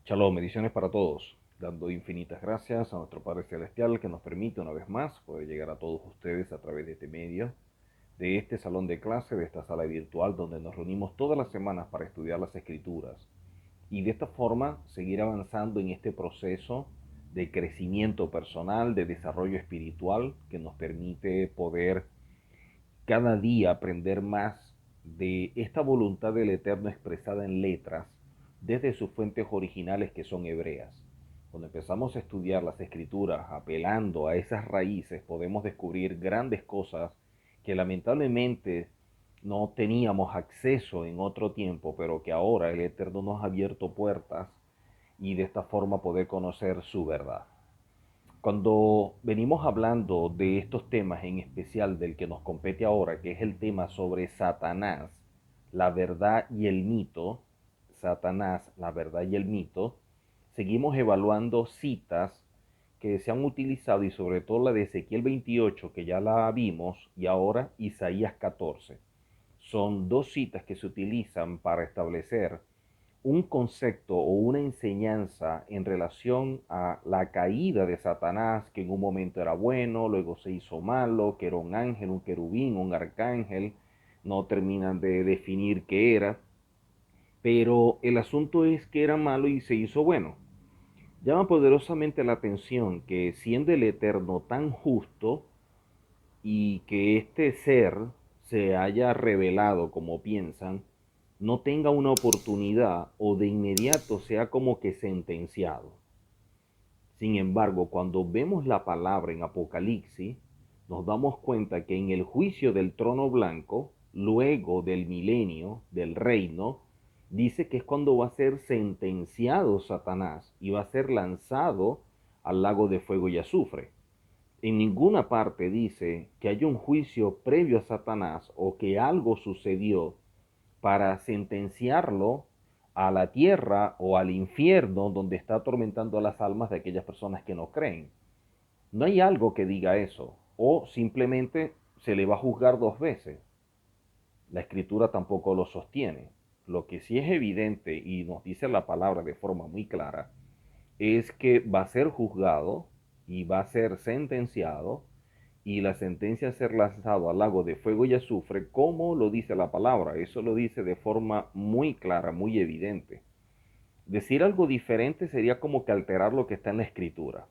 Shalom, bendiciones para todos, dando infinitas gracias a nuestro Padre Celestial que nos permite una vez más poder llegar a todos ustedes a través de este medio, de este salón de clase, de esta sala virtual donde nos reunimos todas las semanas para estudiar las Escrituras y de esta forma seguir avanzando en este proceso de crecimiento personal, de desarrollo espiritual que nos permite poder cada día aprender más de esta voluntad del Eterno expresada en letras desde sus fuentes originales que son hebreas. Cuando empezamos a estudiar las escrituras apelando a esas raíces, podemos descubrir grandes cosas que lamentablemente no teníamos acceso en otro tiempo, pero que ahora el Eterno nos ha abierto puertas y de esta forma poder conocer su verdad. Cuando venimos hablando de estos temas, en especial del que nos compete ahora, que es el tema sobre Satanás, la verdad y el mito, Satanás, la verdad y el mito, seguimos evaluando citas que se han utilizado y sobre todo la de Ezequiel 28, que ya la vimos, y ahora Isaías 14. Son dos citas que se utilizan para establecer un concepto o una enseñanza en relación a la caída de Satanás, que en un momento era bueno, luego se hizo malo, que era un ángel, un querubín, un arcángel, no terminan de definir qué era, pero el asunto es que era malo y se hizo bueno. Llama poderosamente la atención que siendo el Eterno tan justo y que este ser se haya revelado como piensan, no tenga una oportunidad o de inmediato sea como que sentenciado. Sin embargo, cuando vemos la palabra en Apocalipsis, nos damos cuenta que en el juicio del trono blanco, luego del milenio, del reino, dice que es cuando va a ser sentenciado Satanás y va a ser lanzado al lago de fuego y azufre. En ninguna parte dice que haya un juicio previo a Satanás o que algo sucedió para sentenciarlo a la tierra o al infierno donde está atormentando a las almas de aquellas personas que no creen. No hay algo que diga eso, o simplemente se le va a juzgar dos veces. La escritura tampoco lo sostiene. Lo que sí es evidente y nos dice la palabra de forma muy clara es que va a ser juzgado y va a ser sentenciado y la sentencia a ser lanzado al lago de fuego y azufre, como lo dice la palabra. Eso lo dice de forma muy clara, muy evidente. Decir algo diferente sería como que alterar lo que está en la escritura.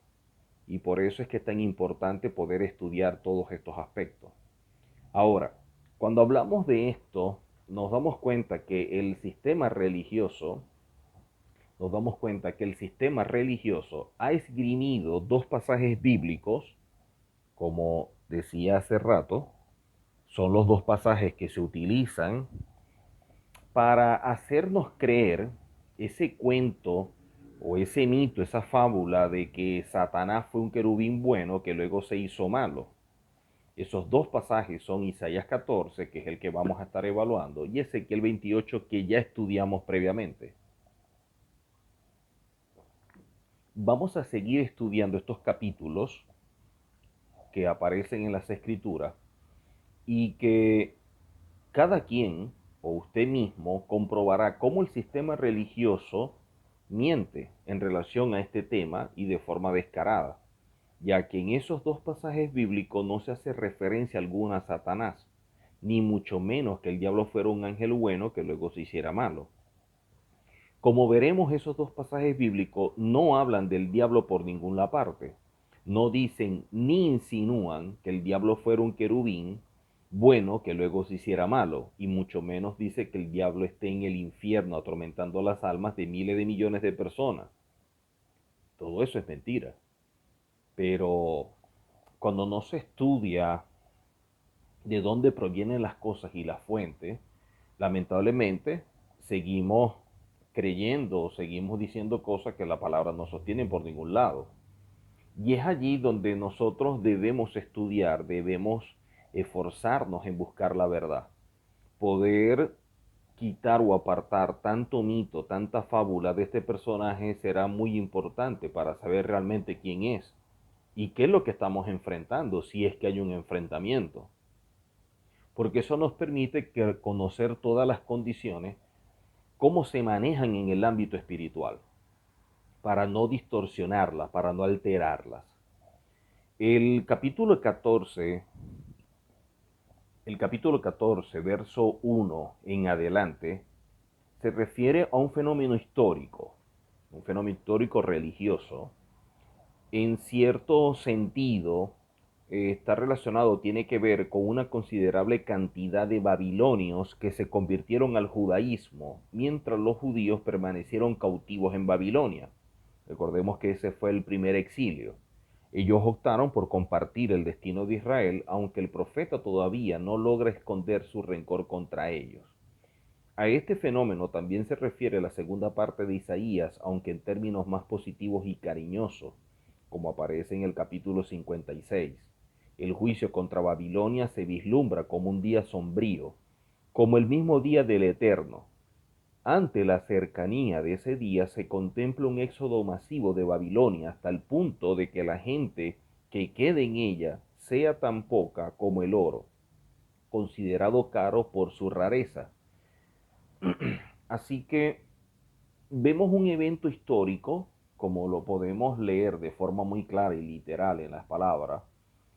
Y por eso es que es tan importante poder estudiar todos estos aspectos. Ahora, cuando hablamos de esto, nos damos cuenta que el sistema religioso, nos damos cuenta que el sistema religioso ha esgrimido dos pasajes bíblicos, como decía hace rato, son los dos pasajes que se utilizan para hacernos creer ese cuento o ese mito, esa fábula de que Satanás fue un querubín bueno que luego se hizo malo. Esos dos pasajes son Isaías 14, que es el que vamos a estar evaluando, y Ezequiel 28, que ya estudiamos previamente. Vamos a seguir estudiando estos capítulos que aparecen en las escrituras y que cada quien o usted mismo comprobará cómo el sistema religioso miente en relación a este tema y de forma descarada, ya que en esos dos pasajes bíblicos no se hace referencia alguna a Satanás, ni mucho menos que el diablo fuera un ángel bueno que luego se hiciera malo. Como veremos, esos dos pasajes bíblicos no hablan del diablo por ninguna parte. No dicen ni insinúan que el diablo fuera un querubín bueno que luego se hiciera malo, y mucho menos dice que el diablo esté en el infierno atormentando las almas de miles de millones de personas. Todo eso es mentira. Pero cuando no se estudia de dónde provienen las cosas y las fuentes, lamentablemente seguimos creyendo, seguimos diciendo cosas que la palabra no sostiene por ningún lado. Y es allí donde nosotros debemos estudiar, debemos esforzarnos en buscar la verdad. Poder quitar o apartar tanto mito, tanta fábula de este personaje será muy importante para saber realmente quién es y qué es lo que estamos enfrentando, si es que hay un enfrentamiento. Porque eso nos permite conocer todas las condiciones, cómo se manejan en el ámbito espiritual. para no distorsionarlas, para no alterarlas. El capítulo 14, verso 1 en adelante, se refiere a un fenómeno histórico religioso. En cierto sentido, está relacionado, tiene que ver con una considerable cantidad de babilonios que se convirtieron al judaísmo, mientras los judíos permanecieron cautivos en Babilonia. Recordemos que ese fue el primer exilio. Ellos optaron por compartir el destino de Israel, aunque el profeta todavía no logra esconder su rencor contra ellos. A este fenómeno también se refiere la segunda parte de Isaías, aunque en términos más positivos y cariñosos, como aparece en el capítulo 56. El juicio contra Babilonia se vislumbra como un día sombrío, como el mismo día del Eterno. Ante la cercanía de ese día se contempla un éxodo masivo de Babilonia hasta el punto de que la gente que quede en ella sea tan poca como el oro, considerado caro por su rareza. Así que vemos un evento histórico, como lo podemos leer de forma muy clara y literal en las palabras,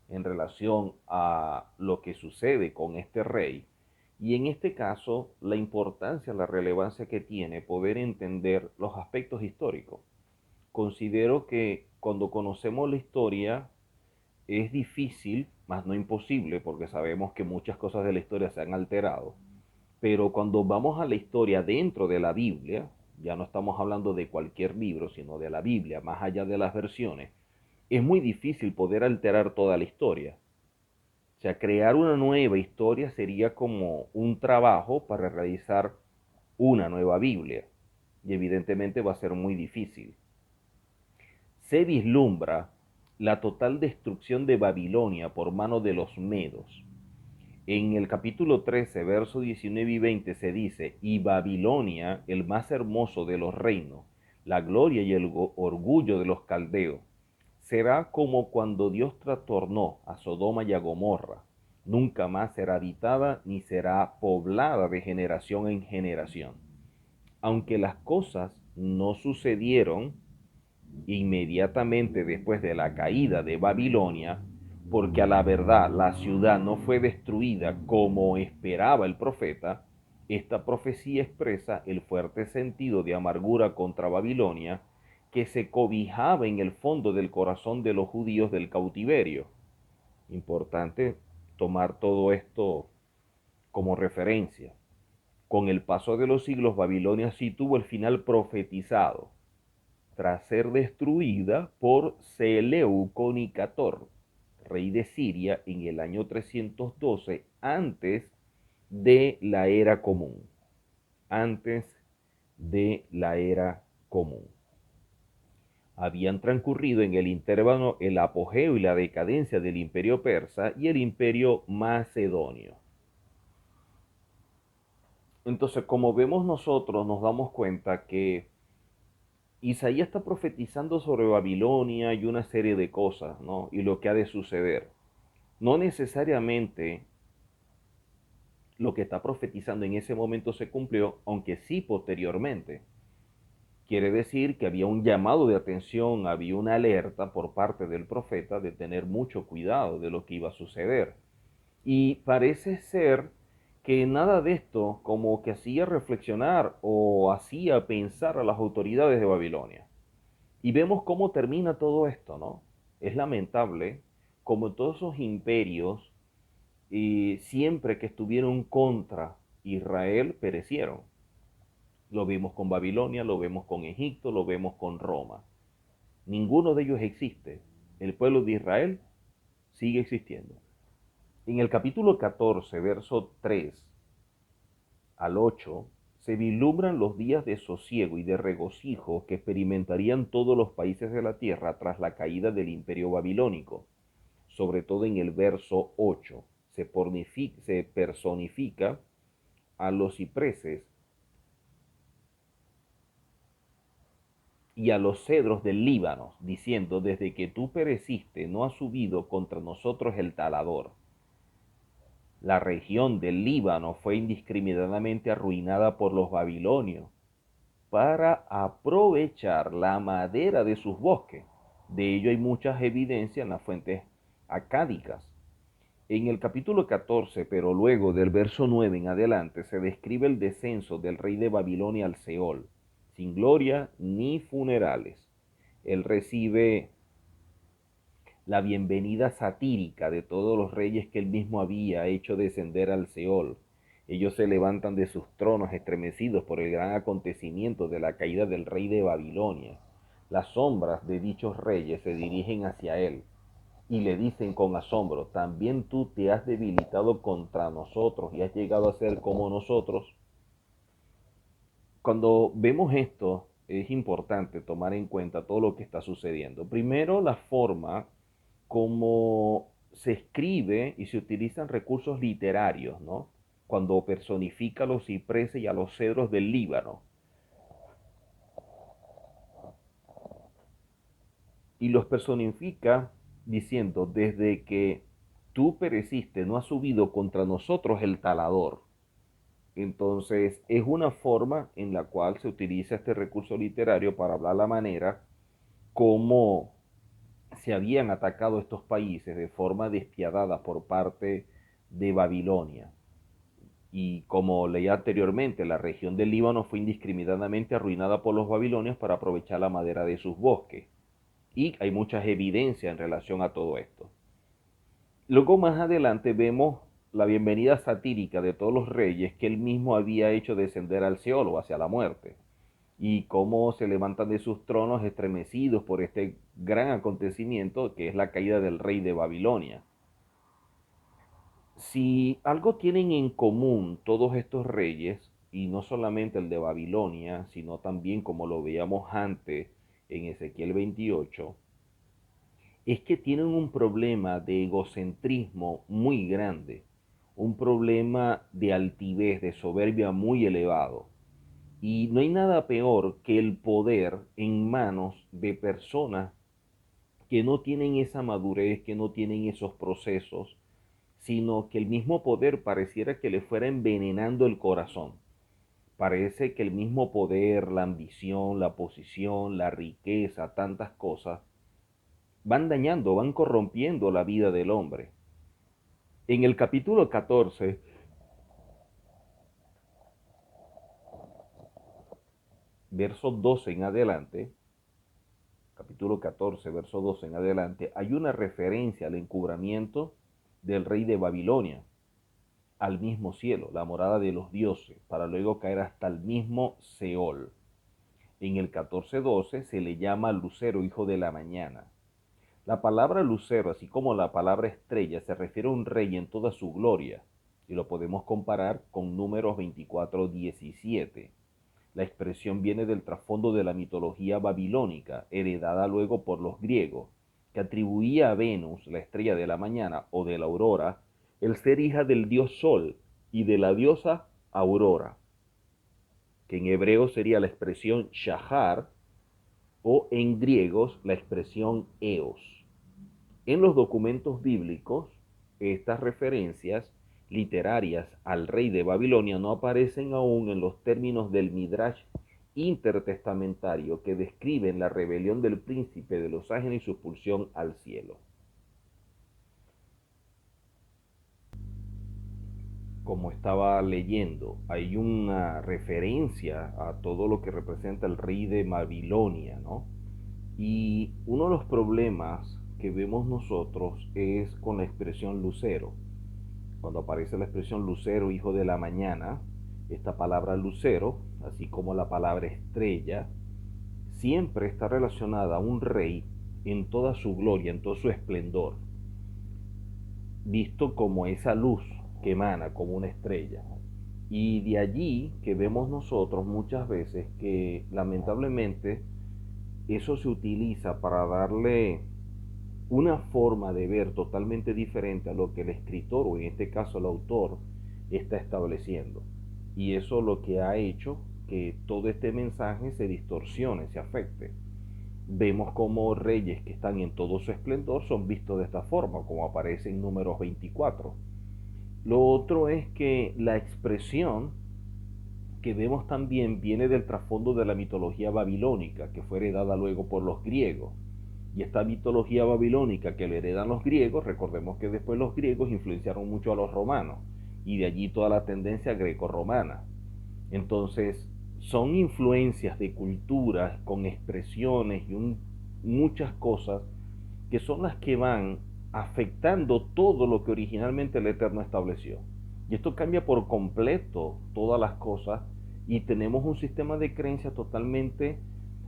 en relación a lo que sucede con este rey. Y en este caso, la importancia, la relevancia que tiene poder entender los aspectos históricos. Considero que cuando conocemos la historia es difícil, más no imposible, porque sabemos que muchas cosas de la historia se han alterado, pero cuando vamos a la historia dentro de la Biblia, ya no estamos hablando de cualquier libro, sino de la Biblia, más allá de las versiones, es muy difícil poder alterar toda la historia. O sea, crear una nueva historia sería como un trabajo para realizar una nueva Biblia. Y evidentemente va a ser muy difícil. Se vislumbra la total destrucción de Babilonia por mano de los medos. En el capítulo 13, verso 19 y 20 se dice, y Babilonia, el más hermoso de los reinos, la gloria y el orgullo de los caldeos, será como cuando Dios trastornó a Sodoma y a Gomorra. Nunca más será habitada ni será poblada de generación en generación. Aunque las cosas no sucedieron inmediatamente después de la caída de Babilonia, porque a la verdad la ciudad no fue destruida como esperaba el profeta, esta profecía expresa el fuerte sentido de amargura contra Babilonia que se cobijaba en el fondo del corazón de los judíos del cautiverio. Importante tomar todo esto como referencia. Con el paso de los siglos, Babilonia sí tuvo el final profetizado, tras ser destruida por Seleuconicator, rey de Siria, en el año 312 antes de la era común. Antes de la era común. Habían transcurrido en el intervalo el apogeo y la decadencia del imperio persa y el imperio macedonio. Entonces, como vemos nosotros, nos damos cuenta que Isaías está profetizando sobre Babilonia y una serie de cosas, ¿no? Y lo que ha de suceder. No necesariamente lo que está profetizando en ese momento se cumplió, aunque sí posteriormente. Quiere decir que había un llamado de atención, había una alerta por parte del profeta de tener mucho cuidado de lo que iba a suceder. Y parece ser que nada de esto como que hacía reflexionar o hacía pensar a las autoridades de Babilonia. Y vemos cómo termina todo esto, ¿no? Es lamentable como todos esos imperios, siempre que estuvieron contra Israel, perecieron. Lo vimos con Babilonia, lo vemos con Egipto, lo vemos con Roma. Ninguno de ellos existe. El pueblo de Israel sigue existiendo. En el capítulo 14, verso 3 al 8, se vislumbran los días de sosiego y de regocijo que experimentarían todos los países de la tierra tras la caída del imperio babilónico. Sobre todo en el verso 8, se personifica a los cipreses y a los cedros del Líbano, diciendo, desde que tú pereciste no ha subido contra nosotros el talador. La región del Líbano fue indiscriminadamente arruinada por los babilonios. para aprovechar la madera de sus bosques. De ello hay muchas evidencias en las fuentes acádicas. En el capítulo 14, pero luego del verso 9 en adelante, se describe el descenso del rey de Babilonia al Seol, sin gloria ni funerales. Él recibe la bienvenida satírica de todos los reyes que él mismo había hecho descender al Seol. Ellos se levantan de sus tronos estremecidos por el gran acontecimiento de la caída del rey de Babilonia. Las sombras de dichos reyes se dirigen hacia él y le dicen con asombro: ¿también tú te has debilitado contra nosotros y has llegado a ser como nosotros? Cuando vemos esto, es importante tomar en cuenta todo lo que está sucediendo. Primero, la forma como se escribe y se utilizan recursos literarios, ¿no? Cuando personifica a los cipreses y a los cedros del Líbano. Y los personifica diciendo: desde que tú pereciste, no ha subido contra nosotros el talador. Entonces, es una forma en la cual se utiliza este recurso literario para hablar la manera como se habían atacado estos países de forma despiadada por parte de Babilonia. Y como leía anteriormente, la región del Líbano fue indiscriminadamente arruinada por los babilonios para aprovechar la madera de sus bosques. Y hay muchas evidencias en relación a todo esto. Luego más adelante vemos la bienvenida satírica de todos los reyes que él mismo había hecho descender al Seol o hacia la muerte, y cómo se levantan de sus tronos estremecidos por este gran acontecimiento que es la caída del rey de Babilonia. Si algo tienen en común todos estos reyes, y no solamente el de Babilonia, sino también como lo veíamos antes en Ezequiel 28, es que tienen un problema de egocentrismo muy grande, un problema de altivez, de soberbia muy elevado. Y no hay nada peor que el poder en manos de personas que no tienen esa madurez, que no tienen esos procesos, sino que el mismo poder pareciera que le fuera envenenando el corazón. Parece que el mismo poder, la ambición, la posición, la riqueza, tantas cosas, van dañando, van corrompiendo la vida del hombre. En el capítulo 14, verso 12 en adelante, capítulo 14, verso 12 en adelante, hay una referencia al encubrimiento del rey de Babilonia al mismo cielo, la morada de los dioses, para luego caer hasta el mismo Seol. En el 14:12 se le llama lucero, hijo de la mañana. La palabra lucero, así como la palabra estrella, se refiere a un rey en toda su gloria, y lo podemos comparar con Números 24:17. La expresión viene del trasfondo de la mitología babilónica, heredada luego por los griegos, que atribuía a Venus, la estrella de la mañana o de la aurora, el ser hija del dios Sol y de la diosa Aurora, que en hebreo sería la expresión Shahar o en griegos la expresión Eos. En los documentos bíblicos, estas referencias literarias al rey de Babilonia no aparecen aún en los términos del Midrash intertestamentario que describen la rebelión del príncipe de los ángeles y su expulsión al cielo. Como estaba leyendo, hay una referencia a todo lo que representa el rey de Babilonia, ¿no? Y uno de los problemas que vemos nosotros es con la expresión lucero. Cuando aparece la expresión lucero, hijo de la mañana, esta palabra lucero, así como la palabra estrella, siempre está relacionada a un rey en toda su gloria, en todo su esplendor, visto como esa luz que emana como una estrella. Y de allí que vemos nosotros muchas veces que lamentablemente eso se utiliza para darle una forma de ver totalmente diferente a lo que el escritor, o en este caso el autor, está estableciendo. Y eso lo que ha hecho que todo este mensaje se distorsione, se afecte. Vemos como reyes que están en todo su esplendor son vistos de esta forma, como aparece en Números 24. Lo otro es que la expresión que vemos también viene del trasfondo de la mitología babilónica, que fue heredada luego por los griegos. Y esta mitología babilónica que le heredan los griegos, recordemos que después los griegos influenciaron mucho a los romanos, y de allí toda la tendencia greco-romana. Entonces, son influencias de culturas con expresiones y muchas cosas que son las que van afectando todo lo que originalmente el Eterno estableció. Y esto cambia por completo todas las cosas y tenemos un sistema de creencias totalmente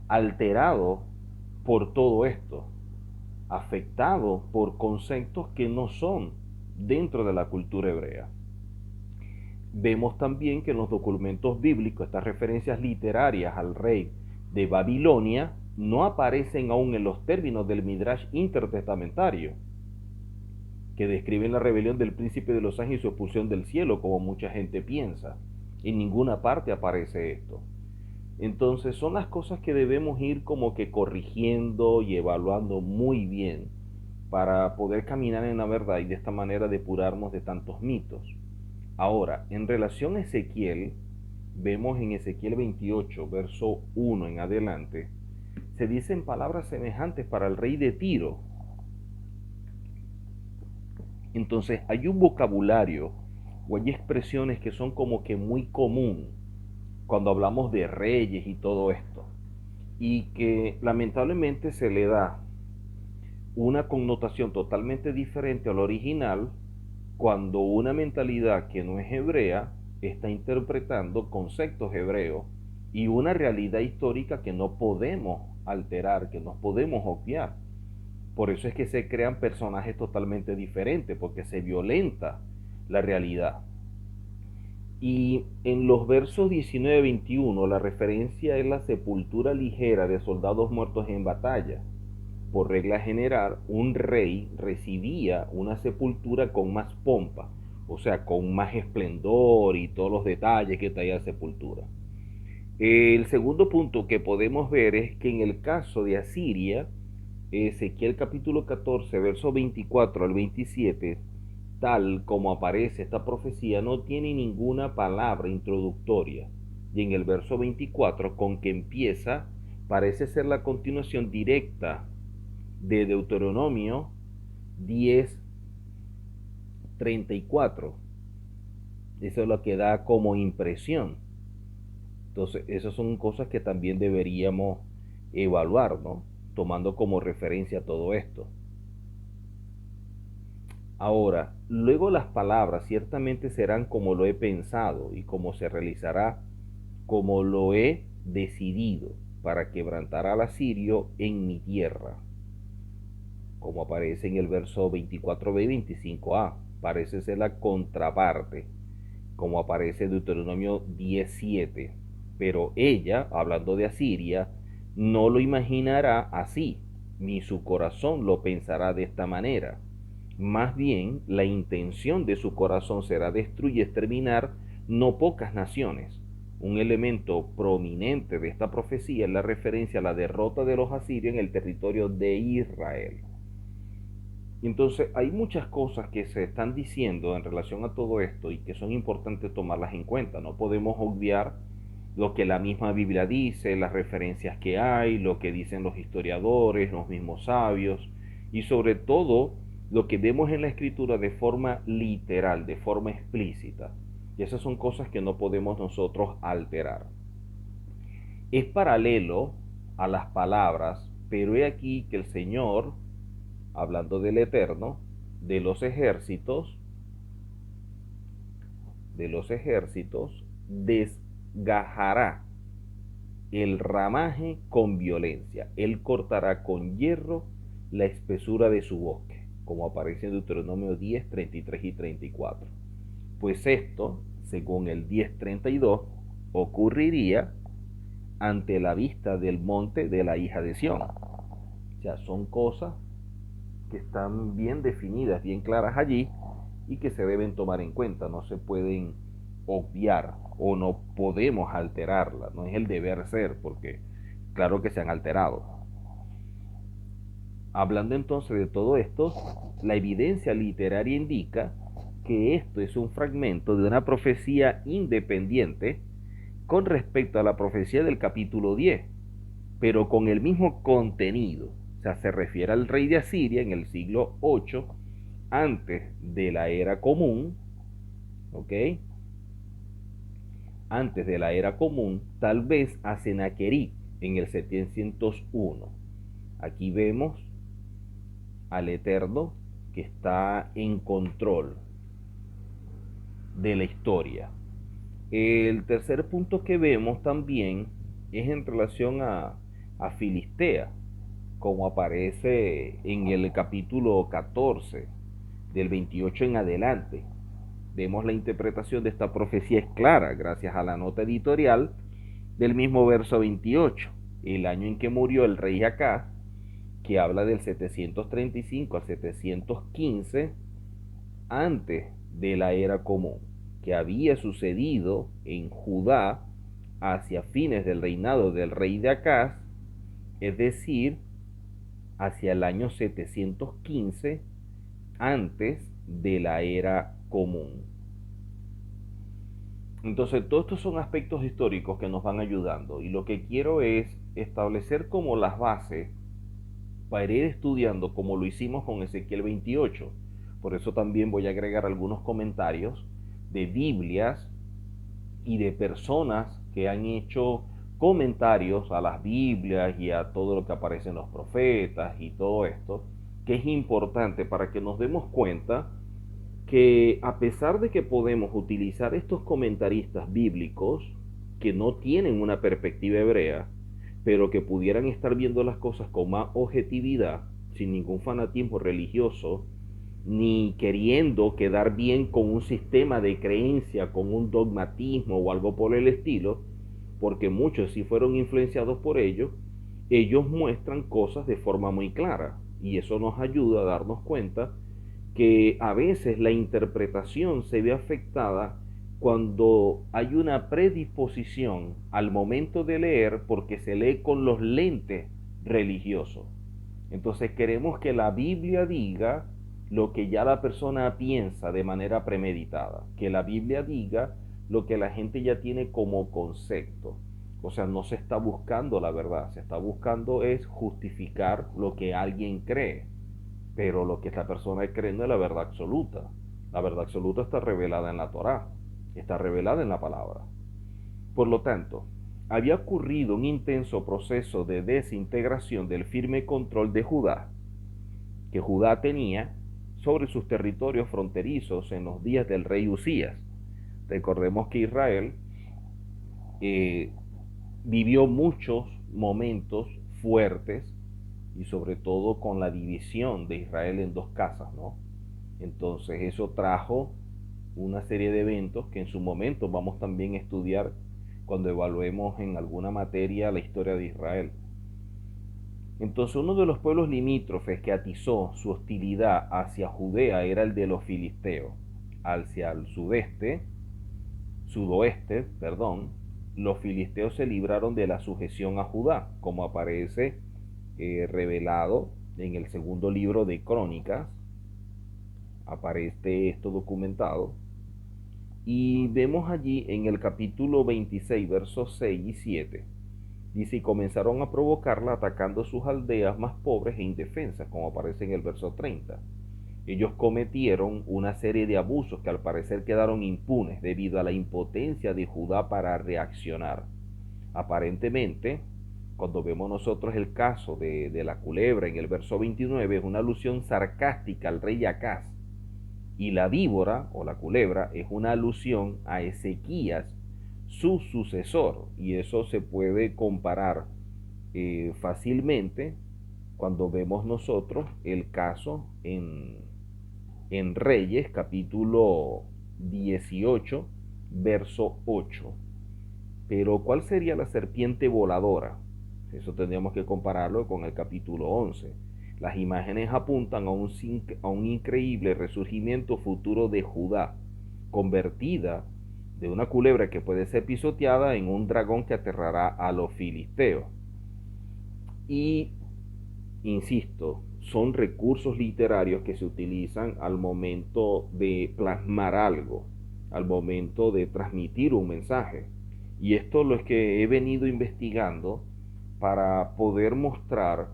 alterado por todo esto, afectado por conceptos que no son dentro de la cultura hebrea. Vemos también que en los documentos bíblicos estas referencias literarias al rey de Babilonia no aparecen aún en los términos del Midrash intertestamentario, que describen la rebelión del príncipe de los ángeles y su expulsión del cielo, como mucha gente piensa. En ninguna parte aparece esto. Entonces son las cosas que debemos ir como que corrigiendo y evaluando muy bien para poder caminar en la verdad y de esta manera depurarnos de tantos mitos. Ahora, en relación a Ezequiel, vemos en Ezequiel 28, verso 1 en adelante, se dicen palabras semejantes para el rey de Tiro. Entonces hay un vocabulario o hay expresiones que son como que muy común cuando hablamos de reyes y todo esto, y que lamentablemente se le da una connotación totalmente diferente al original cuando una mentalidad que no es hebrea está interpretando conceptos hebreos y una realidad histórica que no podemos alterar, que no podemos obviar. Por eso es que se crean personajes totalmente diferentes, porque se violenta la realidad. Y en los versos 19-21 la referencia es la sepultura ligera de soldados muertos en batalla. Por regla general, un rey recibía una sepultura con más pompa, o sea, con más esplendor y todos los detalles que traía la sepultura. El segundo punto que podemos ver es que en el caso de Asiria, Ezequiel capítulo 14, verso 24 al 27, tal como aparece esta profecía, no tiene ninguna palabra introductoria. Y en el verso 24, con que empieza, parece ser la continuación directa de Deuteronomio 10:34. Eso es lo que da como impresión. Entonces, esas son cosas que también deberíamos evaluar, ¿no? Tomando como referencia todo esto. Ahora, luego las palabras ciertamente serán como lo he pensado y como se realizará como lo he decidido para quebrantar al asirio en mi tierra. Como aparece en el verso 24b y 25a, parece ser la contraparte, como aparece en Deuteronomio 17. Pero ella, hablando de Asiria, no lo imaginará así, ni su corazón lo pensará de esta manera. Más bien, la intención de su corazón será destruir y exterminar no pocas naciones. Un elemento prominente de esta profecía es la referencia a la derrota de los asirios en el territorio de Israel. Entonces, hay muchas cosas que se están diciendo en relación a todo esto y que son importantes tomarlas en cuenta. No podemos obviar lo que la misma Biblia dice, las referencias que hay, lo que dicen los historiadores, los mismos sabios, y sobre todo lo que vemos en la escritura de forma literal, de forma explícita. Y esas son cosas que no podemos nosotros alterar. Es paralelo a las palabras, pero he aquí que el Señor, hablando del Eterno, de los ejércitos, desgajará el ramaje con violencia. Él cortará con hierro la espesura de su bosque, como aparece en Deuteronomio 10, 33 y 34. Pues esto, según el 10:32, ocurriría ante la vista del monte de la hija de Sión. O sea, son cosas que están bien definidas, bien claras allí y que se deben tomar en cuenta, no se pueden obviar o no podemos alterarlas, no es el deber ser, porque claro que se han alterado. Hablando entonces de todo esto, la evidencia literaria indica que esto es un fragmento de una profecía independiente con respecto a la profecía del capítulo 10, pero con el mismo contenido. O sea, se refiere al rey de Asiria en el siglo 8 antes de la era común, ¿ok? Antes de la era común, tal vez a Sennacherib en el 701. Aquí vemos al Eterno que está en control de la historia. El tercer punto que vemos también es en relación a Filistea, como aparece en el capítulo 14, del 28 en adelante. Vemos la interpretación de esta profecía es clara gracias a la nota editorial del mismo verso 28, el año en que murió el rey Acaz, que habla del 735 al 715 antes de la era común, que había sucedido en Judá hacia fines del reinado del rey de Acaz, es decir, hacia el año 715 antes de la era común. Entonces, todos estos son aspectos históricos que nos van ayudando y lo que quiero es establecer como las bases para ir estudiando como lo hicimos con Ezequiel 28. Por eso también voy a agregar algunos comentarios de Biblias y de personas que han hecho comentarios a las Biblias y a todo lo que aparece en los profetas y todo esto, que es importante para que nos demos cuenta que a pesar de que podemos utilizar estos comentaristas bíblicos que no tienen una perspectiva hebrea, pero que pudieran estar viendo las cosas con más objetividad, sin ningún fanatismo religioso, ni queriendo quedar bien con un sistema de creencia, con un dogmatismo o algo por el estilo, porque muchos sí fueron influenciados por ellos, ellos muestran cosas de forma muy clara y eso nos ayuda a darnos cuenta que a veces la interpretación se ve afectada cuando hay una predisposición al momento de leer porque se lee con los lentes religiosos. Entonces queremos que la Biblia diga lo que ya la persona piensa de manera premeditada, que la Biblia diga lo que la gente ya tiene como concepto. O sea, no se está buscando la verdad, se está buscando es justificar lo que alguien cree, pero lo que esta persona cree no es la verdad absoluta. La verdad absoluta está revelada en la Torá, está revelada en la palabra. Por lo tanto, había ocurrido un intenso proceso de desintegración del firme control de Judá, que Judá tenía sobre sus territorios fronterizos en los días del rey Usías. Recordemos que Israel eh, vivió muchos momentos fuertes y sobre todo con la división de Israel en dos casas, ¿no? Entonces eso trajo una serie de eventos que en su momento vamos también a estudiar cuando evaluemos en alguna materia la historia de Israel. Entonces uno de los pueblos limítrofes que atizó su hostilidad hacia Judea era el de los filisteos. Hacia el sudoeste, los filisteos se libraron de la sujeción a Judá, como aparece revelado en el segundo libro de Crónicas, aparece esto documentado, y vemos allí en el capítulo 26, versos 6 y 7, dice, y comenzaron a provocarla atacando sus aldeas más pobres e indefensas, como aparece en el verso 30. Ellos cometieron una serie de abusos que al parecer quedaron impunes debido a la impotencia de Judá para reaccionar. Aparentemente, cuando vemos nosotros el caso de la culebra en el verso 29, es una alusión sarcástica al rey Acaz, y la víbora o la culebra es una alusión a Ezequías, su sucesor, y eso se puede comparar fácilmente cuando vemos nosotros el caso en Reyes capítulo 18 verso 8. Pero ¿cuál sería la serpiente voladora? Eso tendríamos que compararlo con el capítulo 11. Las imágenes apuntan a un increíble resurgimiento futuro de Judá, convertida de una culebra que puede ser pisoteada en un dragón que aterrará a los filisteos. Y, insisto, son recursos literarios que se utilizan al momento de plasmar algo, al momento de transmitir un mensaje. Y esto lo es que he venido investigando para poder mostrar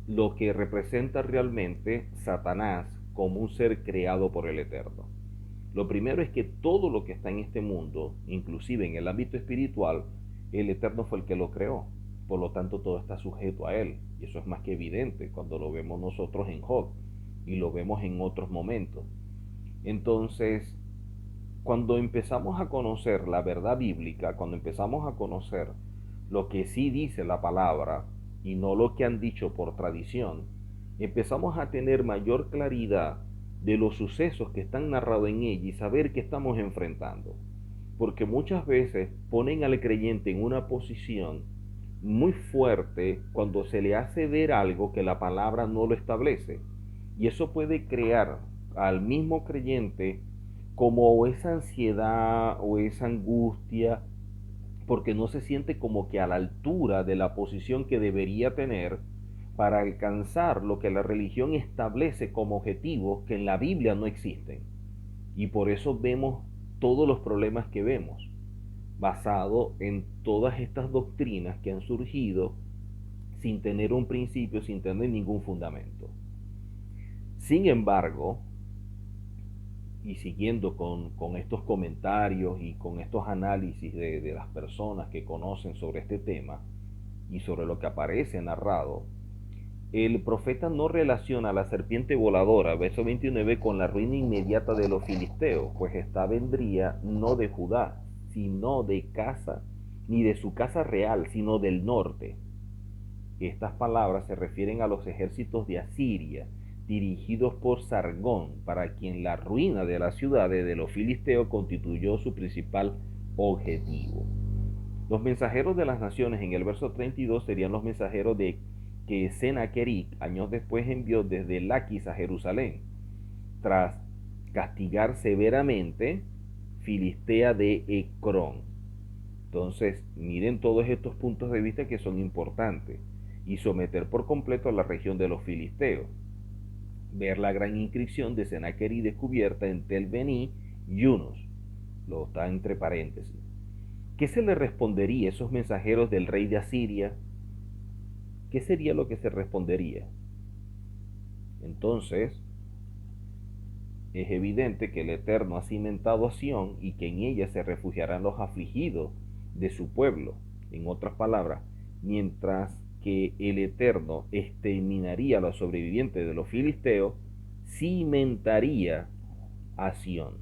lo que representa realmente Satanás como un ser creado por el Eterno. Lo primero es que todo lo que está en este mundo, inclusive en el ámbito espiritual, el Eterno fue el que lo creó. Por lo tanto, todo está sujeto a Él. Y eso es más que evidente cuando lo vemos nosotros en Job y lo vemos en otros momentos. Entonces, cuando empezamos a conocer la verdad bíblica, cuando empezamos a conocer lo que sí dice la palabra y no lo que han dicho por tradición, empezamos a tener mayor claridad de los sucesos que están narrados en ella y saber qué estamos enfrentando. Porque muchas veces ponen al creyente en una posición muy fuerte cuando se le hace ver algo que la palabra no lo establece. Y eso puede crear al mismo creyente como esa ansiedad o esa angustia, porque no se siente como que a la altura de la posición que debería tener para alcanzar lo que la religión establece como objetivos que en la Biblia no existen. Y por eso vemos todos los problemas que vemos, basado en todas estas doctrinas que han surgido sin tener un principio, sin tener ningún fundamento. Sin embargo, y siguiendo con estos comentarios y con estos análisis de las personas que conocen sobre este tema y sobre lo que aparece narrado, el profeta no relaciona a la serpiente voladora, verso 29, con la ruina inmediata de los filisteos, pues esta vendría no de Judá, sino de casa, ni de su casa real, sino del norte. Estas palabras se refieren a los ejércitos de Asiria, dirigidos por Sargón, para quien la ruina de las ciudades de los filisteos constituyó su principal objetivo. Los mensajeros de las naciones en el verso 32 serían los mensajeros de que Sennacherib años después envió desde Laquis a Jerusalén, tras castigar severamente Filistea de Ecrón. Entonces, miren todos estos puntos de vista que son importantes y someter por completo a la región de los filisteos. Ver la gran inscripción de Sennacherib descubierta en Tel Bení y Unos. Lo está entre paréntesis. ¿Qué se le respondería a esos mensajeros del rey de Asiria? ¿Qué sería lo que se respondería? Entonces, es evidente que el Eterno ha cimentado a Sión y que en ella se refugiarán los afligidos de su pueblo. En otras palabras, mientras que el Eterno exterminaría a los sobrevivientes de los filisteos, cimentaría a Sión.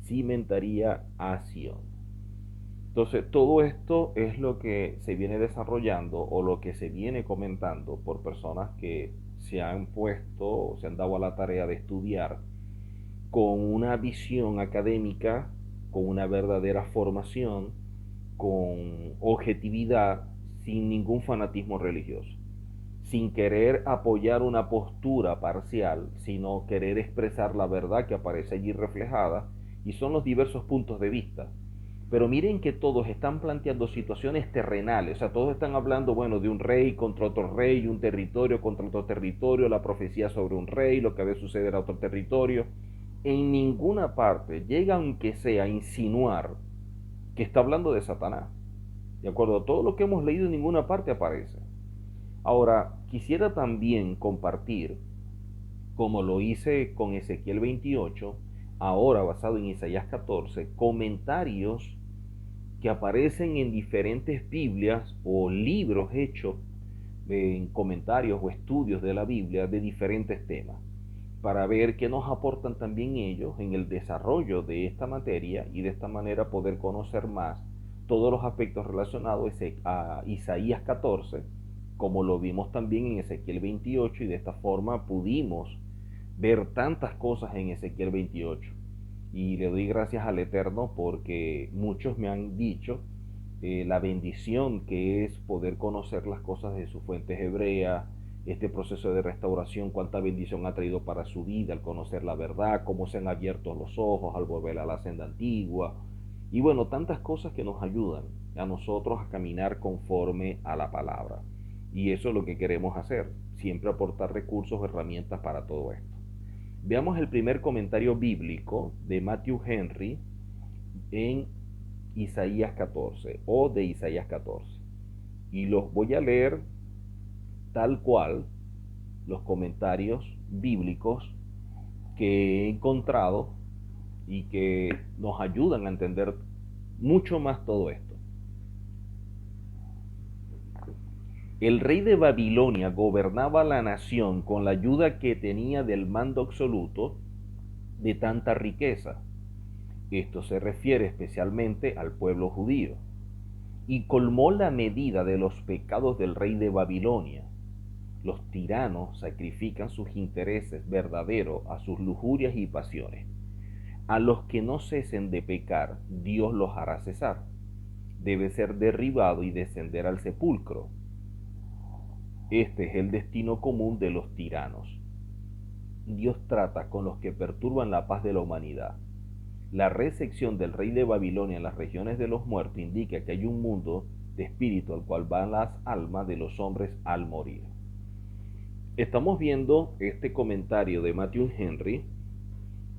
Cimentaría a Sión. Entonces, todo esto es lo que se viene desarrollando o lo que se viene comentando por personas que se han puesto o se han dado a la tarea de estudiar con una visión académica, con una verdadera formación, con objetividad, sin ningún fanatismo religioso, sin querer apoyar una postura parcial, sino querer expresar la verdad que aparece allí reflejada, y son los diversos puntos de vista. Pero miren que todos están planteando situaciones terrenales, o sea, todos están hablando, bueno, de un rey contra otro rey, un territorio contra otro territorio, la profecía sobre un rey, lo que debe suceder a otro territorio. En ninguna parte llega, aunque sea, a insinuar que está hablando de Satanás. De acuerdo a todo lo que hemos leído, en ninguna parte aparece. Ahora, quisiera también compartir, como lo hice con Ezequiel 28, ahora basado en Isaías 14, comentarios que aparecen en diferentes Biblias o libros hechos en comentarios o estudios de la Biblia de diferentes temas, para ver qué nos aportan también ellos en el desarrollo de esta materia y de esta manera poder conocer más todos los aspectos relacionados a Isaías 14, como lo vimos también en Ezequiel 28, y de esta forma pudimos ver tantas cosas en Ezequiel 28. Y le doy gracias al Eterno porque muchos me han dicho la bendición que es poder conocer las cosas de sus fuentes hebreas, este proceso de restauración, cuánta bendición ha traído para su vida al conocer la verdad, cómo se han abierto los ojos al volver a la senda antigua, y bueno, tantas cosas que nos ayudan a nosotros a caminar conforme a la palabra. Y eso es lo que queremos hacer, siempre aportar recursos, herramientas para todo esto. Veamos el primer comentario bíblico de Matthew Henry en Isaías 14 o de Isaías 14. Y los voy a leer tal cual los comentarios bíblicos que he encontrado y que nos ayudan a entender mucho más todo esto. El rey de Babilonia gobernaba la nación con la ayuda que tenía del mando absoluto de tanta riqueza. Esto se refiere especialmente al pueblo judío. Y colmó la medida de los pecados del rey de Babilonia. Los tiranos sacrifican sus intereses verdaderos a sus lujurias y pasiones. A los que no cesen de pecar, Dios los hará cesar. Debe ser derribado y descender al sepulcro. Este es el destino común de los tiranos. Dios trata con los que perturban la paz de la humanidad. La recepción del rey de Babilonia en las regiones de los muertos indica que hay un mundo de espíritu al cual van las almas de los hombres al morir. Estamos viendo este comentario de Matthew Henry.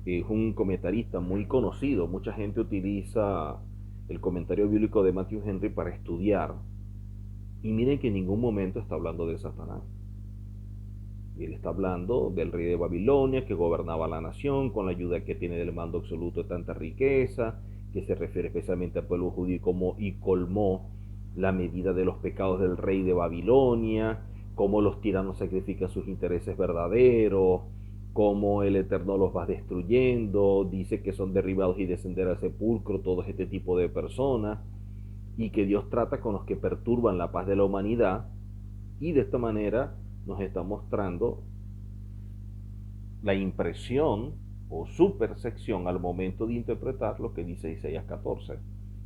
Es un comentarista muy conocido. Mucha gente utiliza el comentario bíblico de Matthew Henry para estudiar. Y miren que en ningún momento está hablando de Satanás. Él está hablando del rey de Babilonia que gobernaba la nación con la ayuda que tiene del mando absoluto de tanta riqueza, que se refiere especialmente al pueblo judío y colmó la medida de los pecados del rey de Babilonia, cómo los tiranos sacrifican sus intereses verdaderos, cómo el Eterno los va destruyendo, dice que son derribados y descender al sepulcro todo este tipo de personas, y que Dios trata con los que perturban la paz de la humanidad, y de esta manera nos está mostrando la impresión o su percepción al momento de interpretar lo que dice Isaías 14.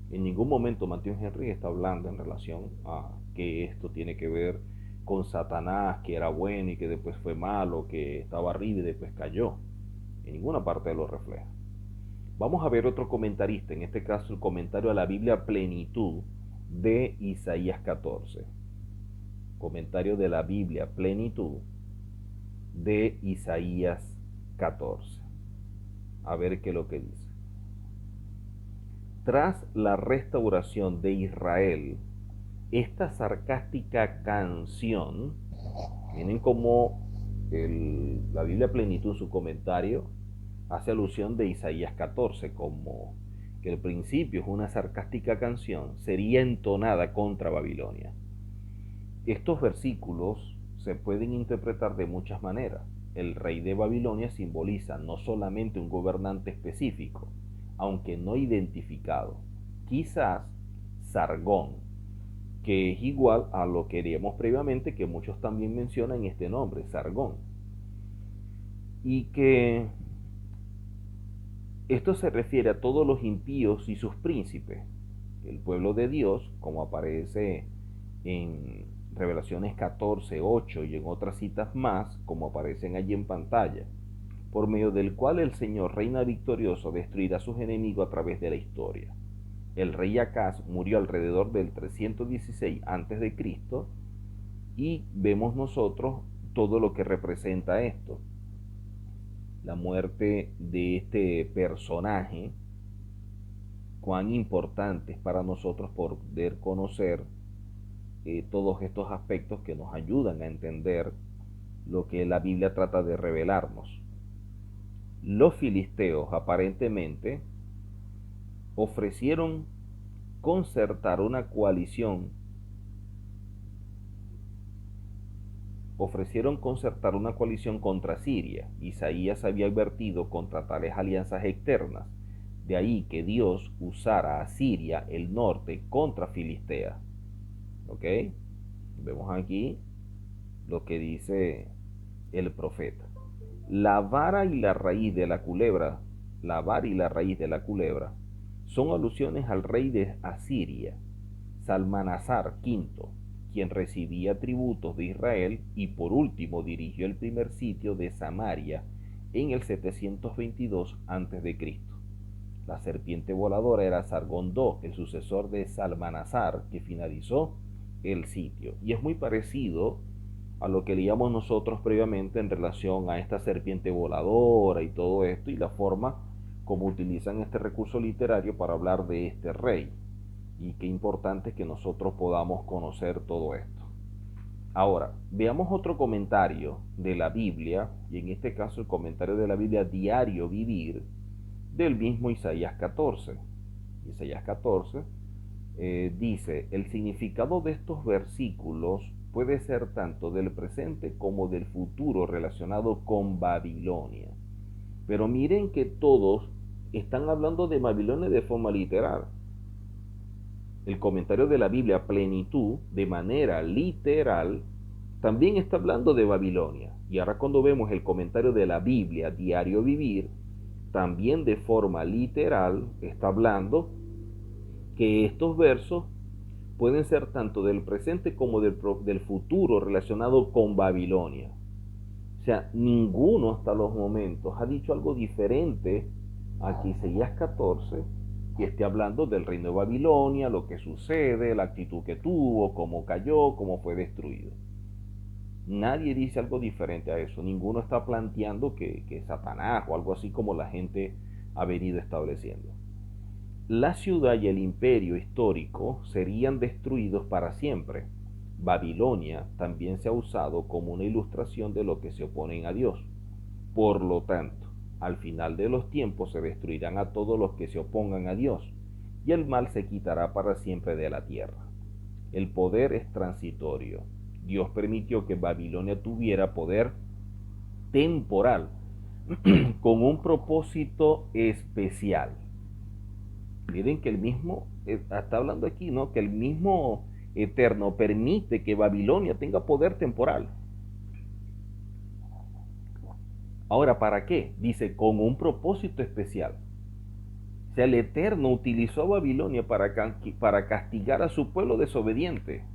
En ningún momento Matthew Henry está hablando en relación a que esto tiene que ver con Satanás, que era bueno y que después fue malo, que estaba arriba y después cayó. En ninguna parte lo refleja. Vamos a ver otro comentarista, en este caso el comentario a la Biblia Plenitud de Isaías 14. Comentario de la Biblia Plenitud de Isaías 14. A ver qué es lo que dice. Tras la restauración de Israel, esta sarcástica canción, miren cómo la Biblia Plenitud en su comentario hace alusión de Isaías 14, como que el principio es una sarcástica canción, sería entonada contra Babilonia. Estos versículos se pueden interpretar de muchas maneras. El rey de Babilonia simboliza no solamente un gobernante específico, aunque no identificado, quizás Sargón, que es igual a lo que veíamos previamente, que muchos también mencionan este nombre, Sargón. Y que esto se refiere a todos los impíos y sus príncipes, el pueblo de Dios, como aparece en Revelaciones 14, 8 y en otras citas más, como aparecen allí en pantalla, por medio del cual el Señor reina victorioso destruirá a sus enemigos a través de la historia. El rey Acaz murió alrededor del 316 a.C. y vemos nosotros todo lo que representa esto. La muerte de este personaje, cuán importante es para nosotros poder conocer todos estos aspectos que nos ayudan a entender lo que la Biblia trata de revelarnos. Los filisteos aparentemente ofrecieron concertar una coalición contra Siria. Isaías había advertido contra tales alianzas externas, de ahí que Dios usara a Siria, el norte, contra Filistea. ¿Ok? Vemos aquí lo que dice el profeta. La vara y la raíz de la culebra son alusiones al rey de Asiria, Salmanasar V, quien recibía tributos de Israel y por último dirigió el primer sitio de Samaria en el 722 a.C. La serpiente voladora era Sargón II, el sucesor de Salmanasar, que finalizó el sitio. Y es muy parecido a lo que leíamos nosotros previamente en relación a esta serpiente voladora y todo esto, y la forma cómo utilizan este recurso literario para hablar de este rey. Y qué importante es que nosotros podamos conocer todo esto. Ahora, veamos otro comentario de la Biblia, y en este caso el comentario de la Biblia Diario Vivir, del mismo Isaías 14. Isaías 14 dice, el significado de estos versículos puede ser tanto del presente como del futuro relacionado con Babilonia. Pero miren que todos están hablando de Babilonia de forma literal. El comentario de la Biblia Plenitud, de manera literal, también está hablando de Babilonia. Y ahora cuando vemos el comentario de la Biblia Diario Vivir, también de forma literal está hablando que estos versos pueden ser tanto del presente como del futuro relacionado con Babilonia. O sea, ninguno hasta los momentos ha dicho algo diferente a que Isaías 14 que esté hablando del reino de Babilonia, lo que sucede, la actitud que tuvo, cómo cayó, cómo fue destruido. Nadie dice algo diferente a eso. Ninguno está planteando que Satanás o algo así como la gente ha venido estableciendo. La ciudad y el imperio histórico serían destruidos para siempre. Babilonia también se ha usado como una ilustración de lo que se oponen a Dios. Por lo tanto, al final de los tiempos se destruirán a todos los que se opongan a Dios, y el mal se quitará para siempre de la tierra. El poder es transitorio. Dios permitió que Babilonia tuviera poder temporal, con un propósito especial. Miren que el mismo, está hablando aquí, ¿no? Que el mismo Eterno permite que Babilonia tenga poder temporal. Ahora, ¿para qué? Dice, con un propósito especial. O sea, el Eterno utilizó a Babilonia para castigar a su pueblo desobediente.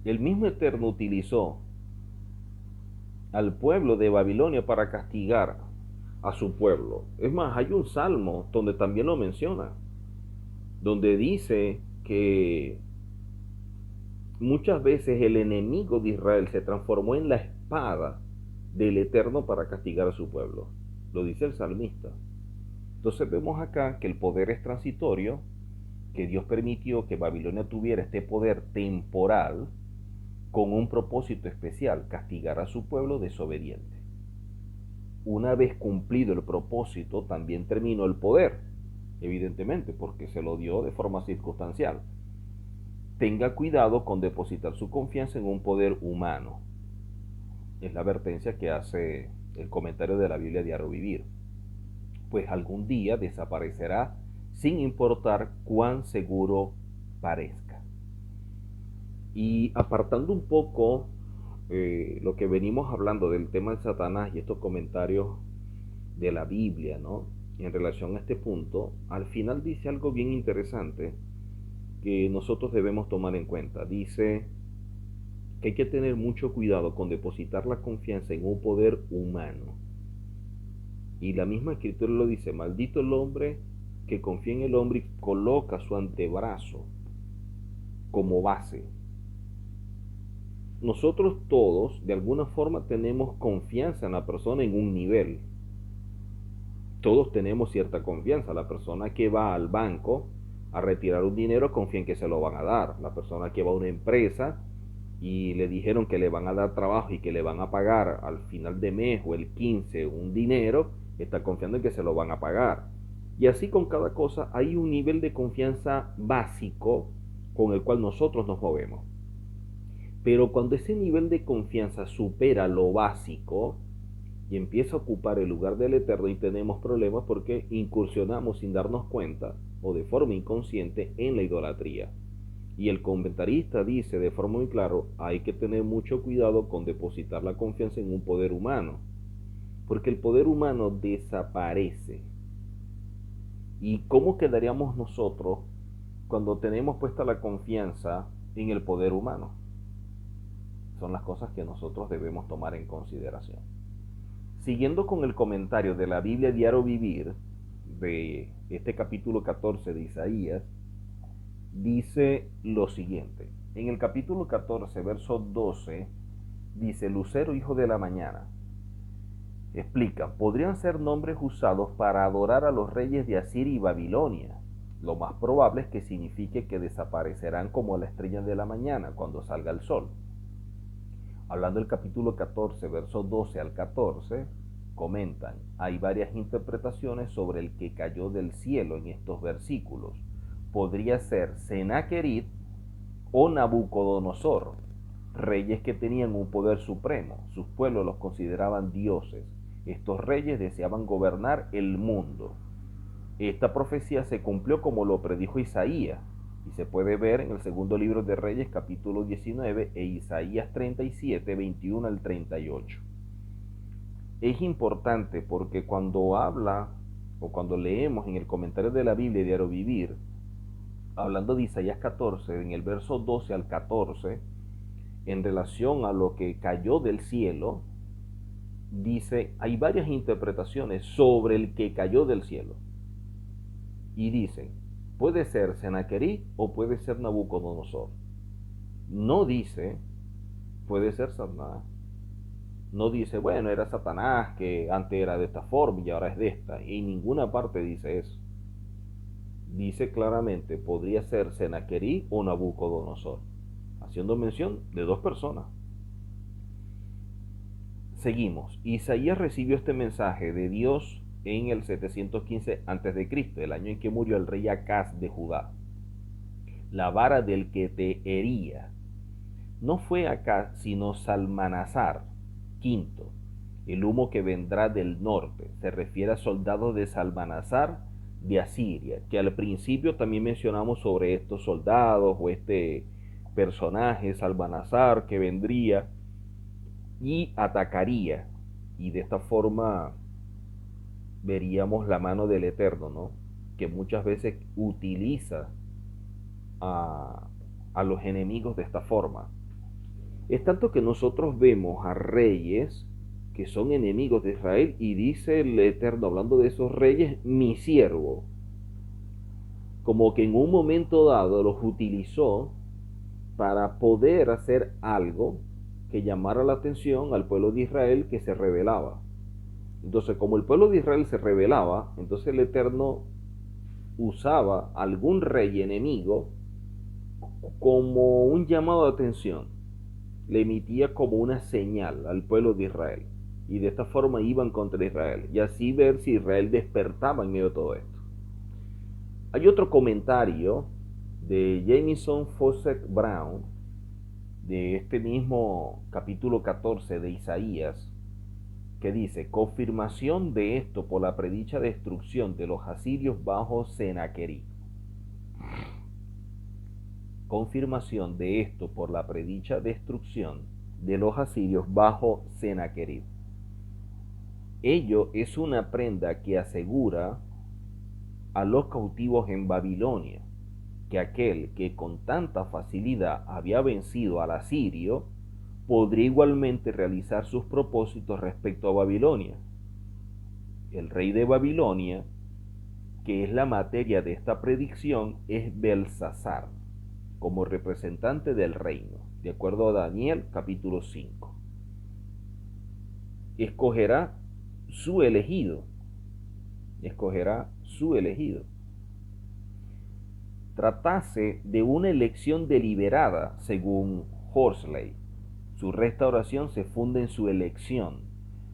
El mismo Eterno utilizó al pueblo de Babilonia para castigar a su pueblo. Es más, hay un salmo donde también lo menciona, donde dice que muchas veces el enemigo de Israel se transformó en la espada del Eterno para castigar a su pueblo. Lo dice el salmista. Entonces vemos acá que el poder es transitorio, que Dios permitió que Babilonia tuviera este poder temporal con un propósito especial, castigar a su pueblo desobediente. Una vez cumplido el propósito, también terminó el poder, evidentemente, porque se lo dio de forma circunstancial. Tenga cuidado con depositar su confianza en un poder humano. Es la advertencia que hace el comentario de la Biblia Diario Vivir. Pues algún día desaparecerá sin importar cuán seguro parezca. Y apartando un poco lo que venimos hablando del tema de Satanás y estos comentarios de la Biblia, ¿no? En relación a este punto, al final dice algo bien interesante que nosotros debemos tomar en cuenta. Dice que hay que tener mucho cuidado con depositar la confianza en un poder humano. Y la misma escritura lo dice, maldito el hombre que confía en el hombre y coloca su antebrazo como base. Nosotros todos, de alguna forma, tenemos confianza en la persona en un nivel. Todos tenemos cierta confianza. La persona que va al banco a retirar un dinero confía en que se lo van a dar. La persona que va a una empresa y le dijeron que le van a dar trabajo y que le van a pagar al final de mes o el 15 un dinero, está confiando en que se lo van a pagar. Y así con cada cosa hay un nivel de confianza básico con el cual nosotros nos movemos. Pero cuando ese nivel de confianza supera lo básico y empieza a ocupar el lugar del Eterno, y tenemos problemas porque incursionamos sin darnos cuenta o de forma inconsciente en la idolatría. Y el comentarista dice de forma muy clara, hay que tener mucho cuidado con depositar la confianza en un poder humano, porque el poder humano desaparece. ¿Y cómo quedaríamos nosotros cuando tenemos puesta la confianza en el poder humano? Son las cosas que nosotros debemos tomar en consideración. Siguiendo con el comentario de la Biblia Diario Vivir, de este capítulo 14 de Isaías, dice lo siguiente. En el capítulo 14, verso 12, dice, Lucero, hijo de la mañana, Explica, podrían ser nombres usados para adorar a los reyes de Asiria y Babilonia. Lo más probable es que signifique que desaparecerán como la estrella de la mañana cuando salga el sol. Hablando del capítulo 14, versos 12 al 14, comentan, hay varias interpretaciones sobre el que cayó del cielo en estos versículos. Podría ser Sennacherib o Nabucodonosor, reyes que tenían un poder supremo. Sus pueblos los consideraban dioses. Estos reyes deseaban gobernar el mundo. Esta profecía se cumplió como lo predijo Isaías, y se puede ver en el segundo libro de Reyes, capítulo 19, e Isaías 37, 21 al 38. Es importante porque cuando habla o cuando leemos en el comentario de la Biblia Diario Vivir, hablando de Isaías 14, en el verso 12 al 14, en relación a lo que cayó del cielo, dice, hay varias interpretaciones sobre el que cayó del cielo. Y dicen, puede ser Sennacherib o puede ser Nabucodonosor. No dice, puede ser Satanás. No dice, bueno, era Satanás que antes era de esta forma y ahora es de esta. Y en ninguna parte dice eso. Dice claramente, podría ser Sennacherib o Nabucodonosor, haciendo mención de dos personas. Seguimos. Isaías recibió este mensaje de Dios en el 715 a.C., el año en que murió el rey Acaz de Judá. La vara del que te hería no fue Acaz, sino Salmanasar quinto, el humo que vendrá del norte. Se refiere a soldados de Salmanasar de Asiria, que al principio también mencionamos sobre estos soldados o este personaje Salmanasar que vendría y atacaría, y de esta forma veríamos la mano del Eterno, ¿no? Que muchas veces utiliza a los enemigos de esta forma. Es tanto que nosotros vemos a reyes que son enemigos de Israel y dice el Eterno, hablando de esos reyes, mi siervo, como que en un momento dado los utilizó para poder hacer algo que llamara la atención al pueblo de Israel que se rebelaba. Entonces, como el pueblo de Israel se rebelaba, entonces el Eterno usaba algún rey enemigo como un llamado de atención. Le emitía como una señal al pueblo de Israel. Y de esta forma iban contra Israel. Y así ver si Israel despertaba en medio de todo esto. Hay otro comentario de Jamison Fawcett Brown, de este mismo capítulo 14 de Isaías, que dice, confirmación de esto por la predicha destrucción de los asirios bajo Sennacherib. Confirmación de esto por la predicha destrucción de los asirios bajo Sennacherib. Ello es una prenda que asegura a los cautivos en Babilonia que aquel que con tanta facilidad había vencido al asirio podría igualmente realizar sus propósitos respecto a Babilonia. El rey de Babilonia, que es la materia de esta predicción, es Belsasar, como representante del reino, de acuerdo a Daniel capítulo 5. Escogerá su elegido, Tratase de una elección deliberada, según Horsley. Su restauración se funda en su elección,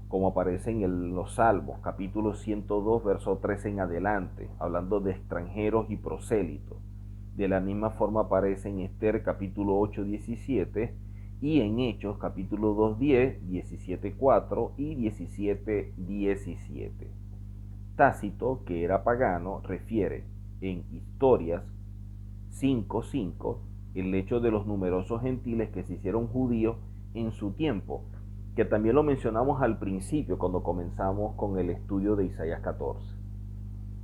como aparece en los Salmos, capítulo 102, verso 13 en adelante, hablando de extranjeros y prosélitos. De la misma forma aparece en Esther, capítulo 8, 17, y en Hechos, capítulo 2, 10, 17, 4 y 17, 17. Tácito, que era pagano, refiere en Historias 5:5 el hecho de los numerosos gentiles que se hicieron judíos en su tiempo, que también lo mencionamos al principio cuando comenzamos con el estudio de Isaías 14.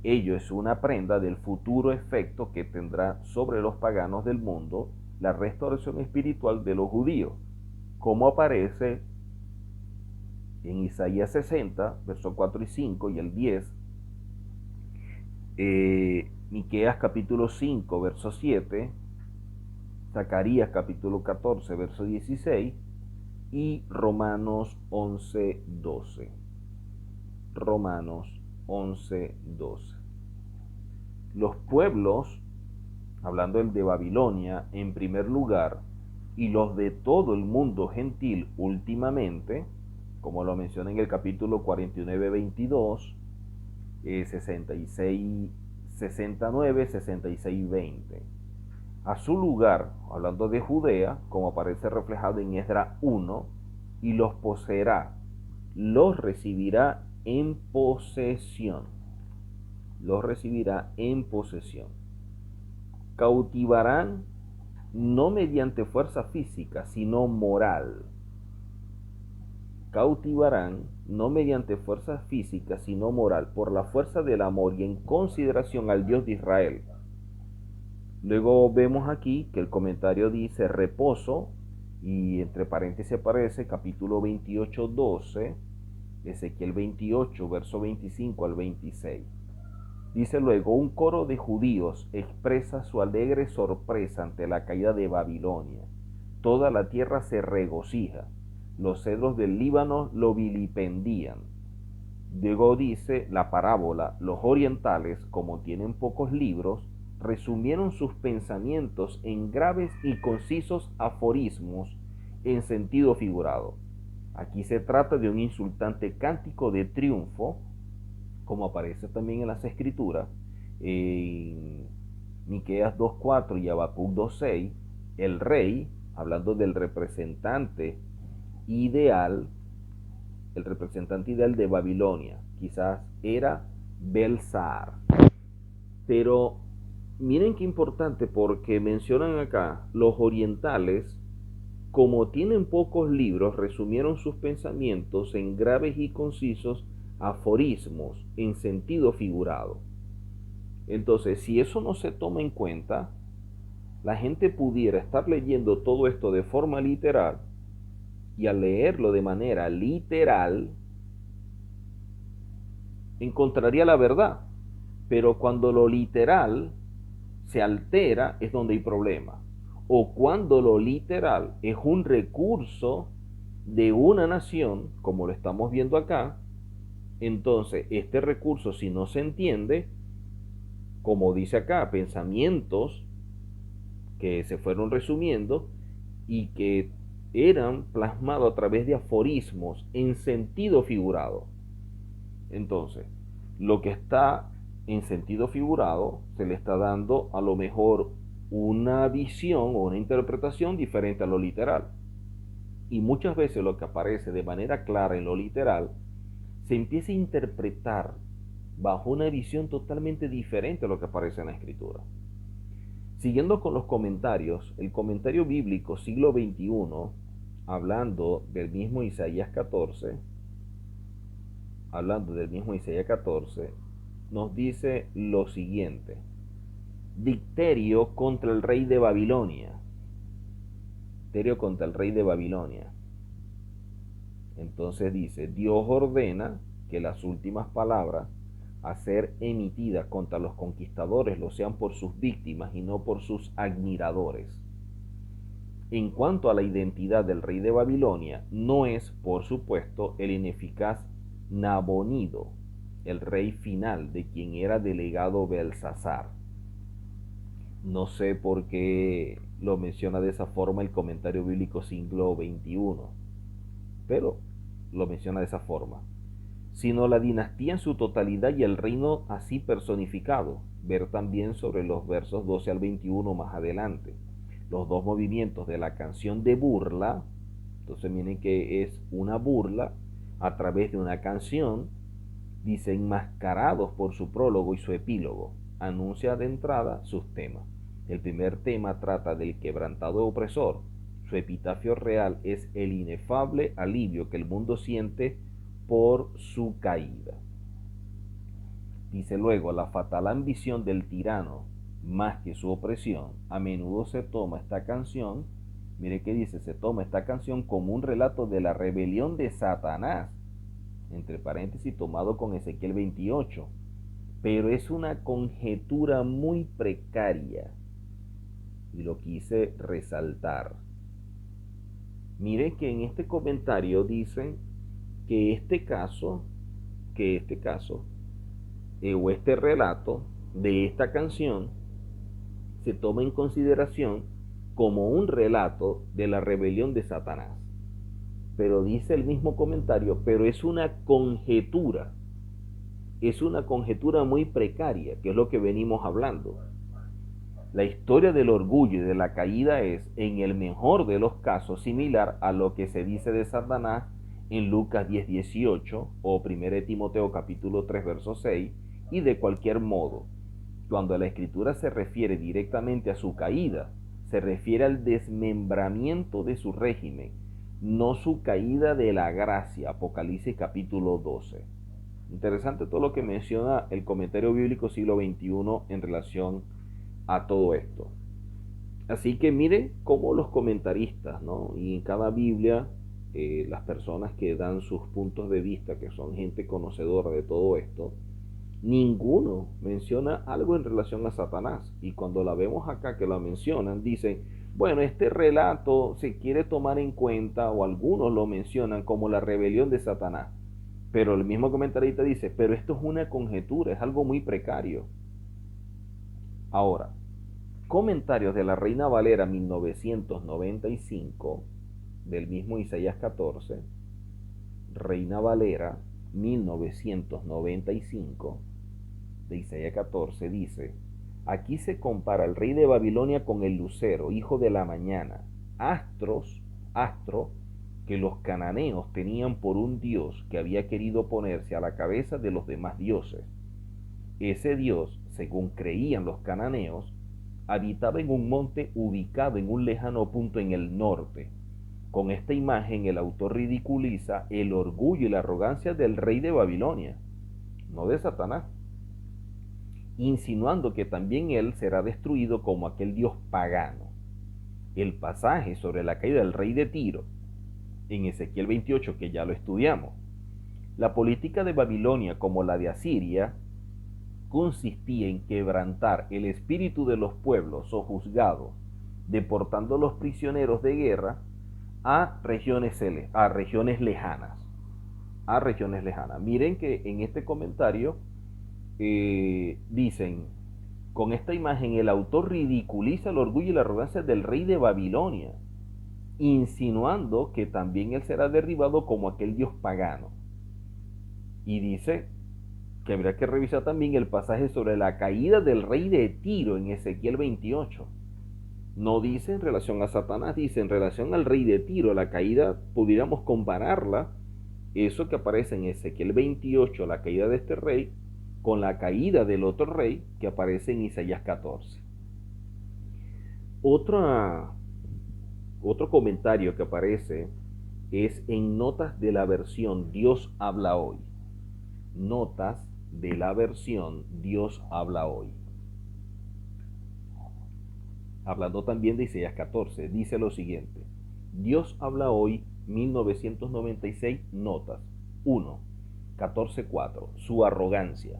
Ello es una prenda del futuro efecto que tendrá sobre los paganos del mundo la restauración espiritual de los judíos, como aparece en Isaías 60, versos 4 y 5 y el 10, Miqueas capítulo 5, verso 7, Zacarías capítulo 14, verso 16 y Romanos 11, 12. Romanos 11:12. Los pueblos, hablando del de Babilonia en primer lugar, y los de todo el mundo gentil últimamente, como lo menciona en el capítulo 49, 22, 66, 69, 66, 20. A su lugar, hablando de Judea, como aparece reflejado en Esdras 1, y los poseerá, los recibirá en posesión. Los recibirá en posesión. Cautivarán no mediante fuerza física, sino moral. Cautivarán no mediante fuerza física, sino moral, por la fuerza del amor y en consideración al Dios de Israel. Luego vemos aquí que el comentario dice reposo, y entre paréntesis aparece capítulo 28, 12, Ezequiel 28, verso 25 al 26. Dice luego, un coro de judíos expresa su alegre sorpresa ante la caída de Babilonia. Toda la tierra se regocija. Los cedros del Líbano lo vilipendían. Luego dice la parábola, los orientales, como tienen pocos libros, resumieron sus pensamientos en graves y concisos aforismos en sentido figurado. Aquí se trata de un insultante cántico de triunfo, como aparece también en las escrituras, en Miqueas 2:4 y Habacuc 2:6, el rey, hablando del ideal, el representante ideal de Babilonia, quizás era Belsar. Pero miren qué importante, porque mencionan acá los orientales, como tienen pocos libros, resumieron sus pensamientos en graves y concisos aforismos en sentido figurado. Entonces, si eso no se toma en cuenta, la gente pudiera estar leyendo todo esto de forma literal, y al leerlo de manera literal, encontraría la verdad. Pero cuando lo literal se altera es donde hay problema. O cuando lo literal es un recurso de una nación, como lo estamos viendo acá, entonces este recurso, si no se entiende, como dice acá, pensamientos que se fueron resumiendo y que eran plasmados a través de aforismos en sentido figurado. Entonces, lo que está en sentido figurado se le está dando a lo mejor una visión o una interpretación diferente a lo literal. Y muchas veces lo que aparece de manera clara en lo literal se empieza a interpretar bajo una visión totalmente diferente a lo que aparece en la escritura. Siguiendo con los comentarios, el comentario bíblico siglo XXI, hablando del mismo Isaías 14, nos dice lo siguiente: dicterio contra el rey de Babilonia. Dicterio contra el rey de Babilonia. Entonces dice, Dios ordena que las últimas palabras a ser emitidas contra los conquistadores lo sean por sus víctimas y no por sus admiradores. En cuanto a la identidad del rey de Babilonia, no es, por supuesto, el ineficaz Nabonido, el rey final de quien era delegado Belsasar. No sé por qué lo menciona de esa forma el comentario bíblico siglo XXI, pero lo menciona de esa forma. Sino la dinastía en su totalidad y el reino así personificado. Ver también sobre los versos 12 al 21 más adelante. Los dos movimientos de la canción de burla, entonces miren que es una burla a través de una canción, dice, enmascarados por su prólogo y su epílogo, anuncia de entrada sus temas. El primer tema trata del quebrantado opresor. Su epitafio real es el inefable alivio que el mundo siente por su caída. Dice luego, la fatal ambición del tirano, más que su opresión, a menudo se toma esta canción, mire que dice, se toma esta canción como un relato de la rebelión de Satanás, entre paréntesis tomado con Ezequiel 28, pero es una conjetura muy precaria y lo quise resaltar. Mire que en este comentario dicen que este caso que este caso o este relato de esta canción se toma en consideración como un relato de la rebelión de Satanás. Pero dice el mismo comentario, pero es una conjetura muy precaria, que es lo que venimos hablando. La historia del orgullo y de la caída es, en el mejor de los casos, similar a lo que se dice de Satanás en Lucas 10:18 o 1 Timoteo capítulo 3 verso 6, y de cualquier modo, cuando la escritura se refiere directamente a su caída, se refiere al desmembramiento de su régimen, no su caída de la gracia. Apocalipsis capítulo 12. Interesante todo lo que menciona el comentario bíblico siglo XXI en relación a todo esto. Así que miren cómo los comentaristas, ¿no? Y en cada Biblia, las personas que dan sus puntos de vista, que son gente conocedora de todo esto, ninguno menciona algo en relación a Satanás. Y cuando la vemos acá que la mencionan, dicen, bueno, este relato se quiere tomar en cuenta, o algunos lo mencionan como la rebelión de Satanás. Pero el mismo comentarista dice, pero esto es una conjetura, es algo muy precario. Ahora, comentarios de la Reina Valera 1995, del mismo Isaías 14, Reina Valera 1995, de Isaías 14, dice, aquí se compara el rey de Babilonia con el lucero, hijo de la mañana, astro, que los cananeos tenían por un dios que había querido ponerse a la cabeza de los demás dioses. Ese dios, según creían los cananeos, habitaba en un monte ubicado en un lejano punto en el norte. Con esta imagen el autor ridiculiza el orgullo y la arrogancia del rey de Babilonia, no de Satanás, insinuando que también él será destruido como aquel dios pagano. El pasaje sobre la caída del rey de Tiro, en Ezequiel 28, que ya lo estudiamos. La política de Babilonia, como la de Asiria, consistía en quebrantar el espíritu de los pueblos sojuzgados, deportando los prisioneros de guerra a regiones lejanas. Miren que en este comentario dicen, con esta imagen el autor ridiculiza el orgullo y la arrogancia del rey de Babilonia, insinuando que también él será derribado como aquel dios pagano. Y dice que habría que revisar también el pasaje sobre la caída del rey de Tiro en Ezequiel 28. No dice en relación a Satanás, dice en relación al rey de Tiro. La caída, pudiéramos compararla, eso que aparece en Ezequiel 28, la caída de este rey, con la caída del otro rey que aparece en Isaías 14. Otro comentario que aparece es en notas de la versión Dios habla hoy. Notas de la versión Dios habla hoy. Hablando también de Isaías 14, dice lo siguiente. Dios habla hoy, 1996, notas. 1. 14.4. Su arrogancia.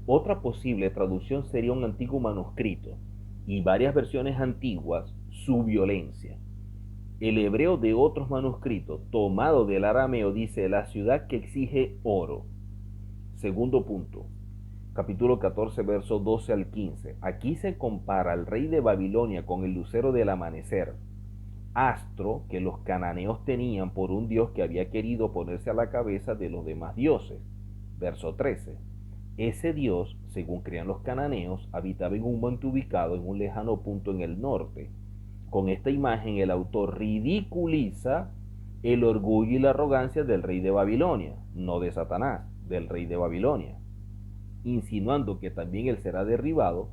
Otra posible traducción sería un antiguo manuscrito, y varias versiones antiguas, su violencia. El hebreo de otros manuscritos, tomado del arameo, dice la ciudad que exige oro. Segundo punto, capítulo 14, versos 12 al 15. Aquí se compara al rey de Babilonia con el lucero del amanecer, astro que los cananeos tenían por un dios que había querido ponerse a la cabeza de los demás dioses. Verso 13. Ese dios, según creían los cananeos, habitaba en un monte ubicado en un lejano punto en el norte. Con esta imagen el autor ridiculiza el orgullo y la arrogancia del rey de Babilonia, no de Satanás, del rey de Babilonia, insinuando que también él será derribado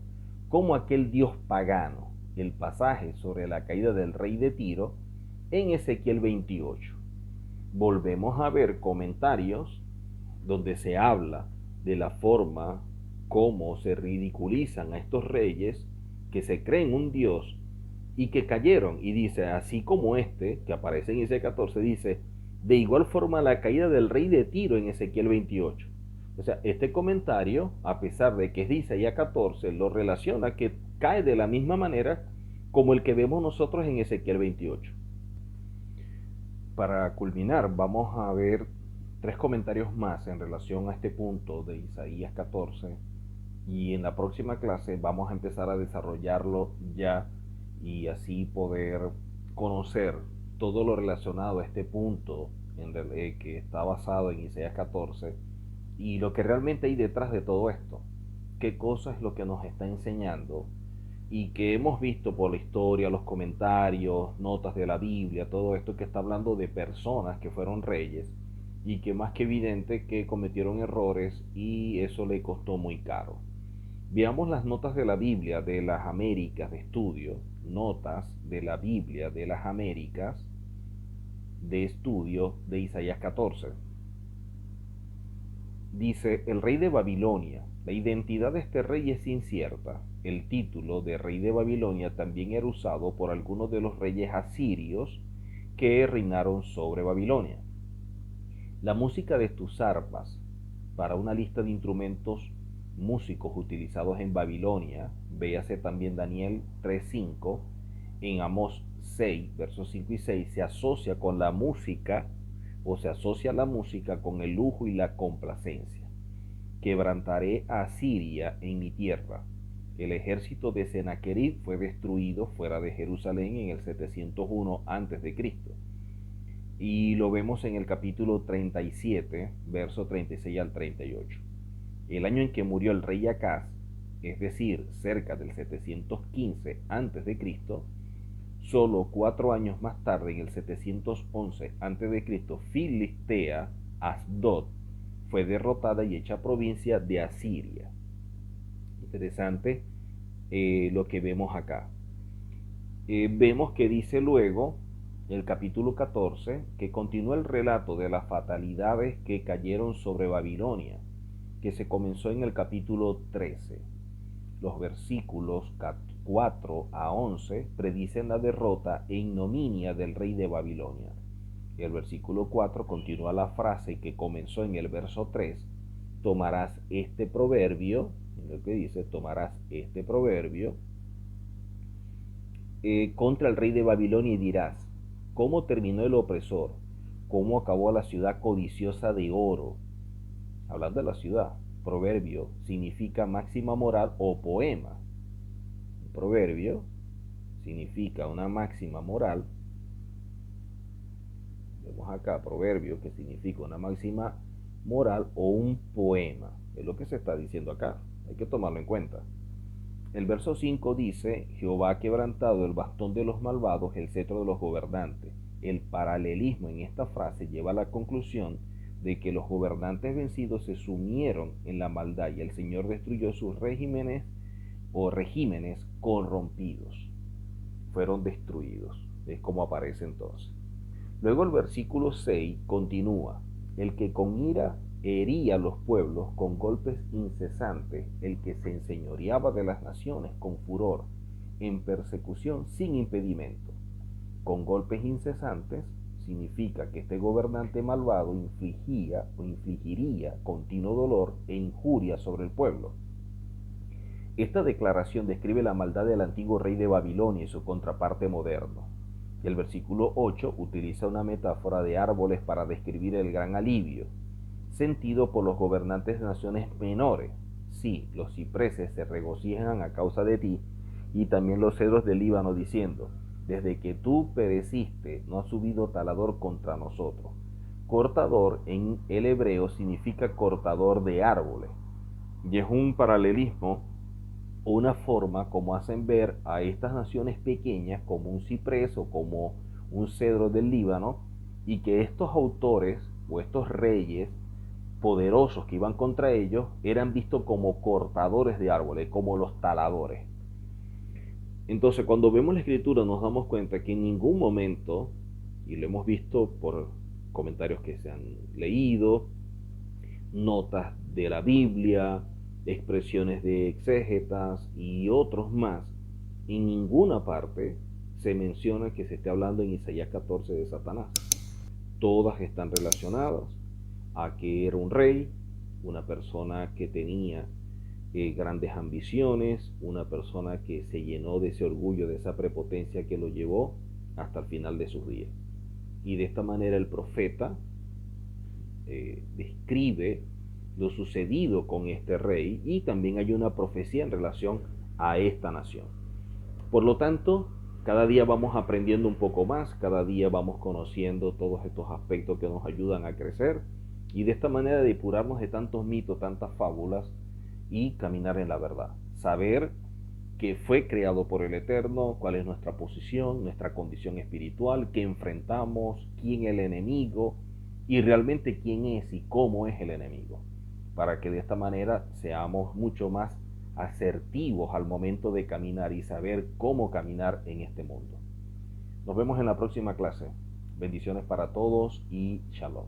como aquel dios pagano. El pasaje sobre la caída del rey de Tiro en Ezequiel 28. Volvemos a ver comentarios donde se habla de la forma como se ridiculizan a estos reyes que se creen un dios y que cayeron, y dice, así como este que aparece en Ezequiel 14, dice, de igual forma la caída del rey de Tiro en Ezequiel 28. O sea, este comentario, a pesar de que es de Isaías 14, lo relaciona que cae de la misma manera como el que vemos nosotros en Ezequiel 28. Para culminar, vamos a ver tres comentarios más en relación a este punto de Isaías 14 y en la próxima clase vamos a empezar a desarrollarlo ya y así poder conocer todo lo relacionado a este punto que está basado en Isaías 14 y lo que realmente hay detrás de todo esto, qué cosa es lo que nos está enseñando y que hemos visto por la historia, los comentarios, notas de la Biblia, todo esto que está hablando de personas que fueron reyes y que más que evidente que cometieron errores y eso le costó muy caro. Veamos las notas de la Biblia de las Américas de estudio, notas de la Biblia de las Américas de estudio de Isaías 14. Dice, el rey de Babilonia. La identidad de este rey es incierta. El título de rey de Babilonia también era usado por algunos de los reyes asirios que reinaron sobre Babilonia. La música de tus arpas, para una lista de instrumentos músicos utilizados en Babilonia, véase también Daniel 3.5, en Amós 6, versos 5 y 6, se asocia con la música, o se asocia la música con el lujo y la complacencia. Quebrantaré a Asiria en mi tierra. El ejército de Sennacherib fue destruido fuera de Jerusalén en el 701 a.C. Y lo vemos en el capítulo 37, verso 36 al 38. El año en que murió el rey Acaz, es decir, cerca del 715 a.C., solo 4 años más tarde, en el 711 a.C., Filistea, Asdod, fue derrotada y hecha provincia de Asiria. Interesante lo que vemos acá. Vemos que dice luego el capítulo 14 que continúa el relato de las fatalidades que cayeron sobre Babilonia, que se comenzó en el capítulo 13. Los versículos 4 a 11 predicen la derrota e ignominia del rey de Babilonia. El versículo 4 continúa la frase que comenzó en el verso 3: tomarás este proverbio, lo que dice, tomarás este proverbio contra el rey de Babilonia y dirás, ¿cómo terminó el opresor? ¿Cómo acabó la ciudad codiciosa de oro? Hablando de la ciudad, proverbio significa máxima moral o poema. Proverbio significa una máxima moral. Vemos acá, proverbio, que significa una máxima moral o un poema. Es lo que se está diciendo acá. Hay que tomarlo en cuenta. El verso 5 dice, Jehová ha quebrantado el bastón de los malvados, el cetro de los gobernantes. El paralelismo en esta frase lleva a la conclusión de que los gobernantes vencidos se sumieron en la maldad y el Señor destruyó sus regímenes o regímenes corrompidos. Fueron destruidos. Es como aparece entonces. Luego el versículo 6 continúa, el que con ira hería a los pueblos con golpes incesantes, el que se enseñoreaba de las naciones con furor, en persecución sin impedimento. Con golpes incesantes significa que este gobernante malvado infligía o infligiría continuo dolor e injuria sobre el pueblo. Esta declaración describe la maldad del antiguo rey de Babilonia y su contraparte moderno. El versículo 8 utiliza una metáfora de árboles para describir el gran alivio, sentido por los gobernantes de naciones menores. Sí, los cipreses se regocijan a causa de ti, y también los cedros del Líbano, diciendo, desde que tú pereciste, no ha subido talador contra nosotros. Cortador en el hebreo significa cortador de árboles, y es un paralelismo o una forma como hacen ver a estas naciones pequeñas como un ciprés o como un cedro del Líbano, y que estos autores o estos reyes poderosos que iban contra ellos eran vistos como cortadores de árboles, como los taladores. Entonces, cuando vemos la escritura nos damos cuenta que en ningún momento, y lo hemos visto por comentarios que se han leído, notas de la Biblia, expresiones de exégetas y otros más, en ninguna parte se menciona que se esté hablando en Isaías 14 de Satanás. Todas están relacionadas a que era un rey, una persona que tenía grandes ambiciones, una persona que se llenó de ese orgullo, de esa prepotencia que lo llevó hasta el final de sus días. Y de esta manera el profeta describe lo sucedido con este rey y también hay una profecía en relación a esta nación. Por lo tanto, cada día vamos aprendiendo un poco más, cada día vamos conociendo todos estos aspectos que nos ayudan a crecer y de esta manera depurarnos de tantos mitos, tantas fábulas y caminar en la verdad. Saber que fue creado por el Eterno, cuál es nuestra posición, nuestra condición espiritual, qué enfrentamos, quién es el enemigo y realmente quién es y cómo es el enemigo, para que de esta manera seamos mucho más asertivos al momento de caminar y saber cómo caminar en este mundo. Nos vemos en la próxima clase. Bendiciones para todos y shalom.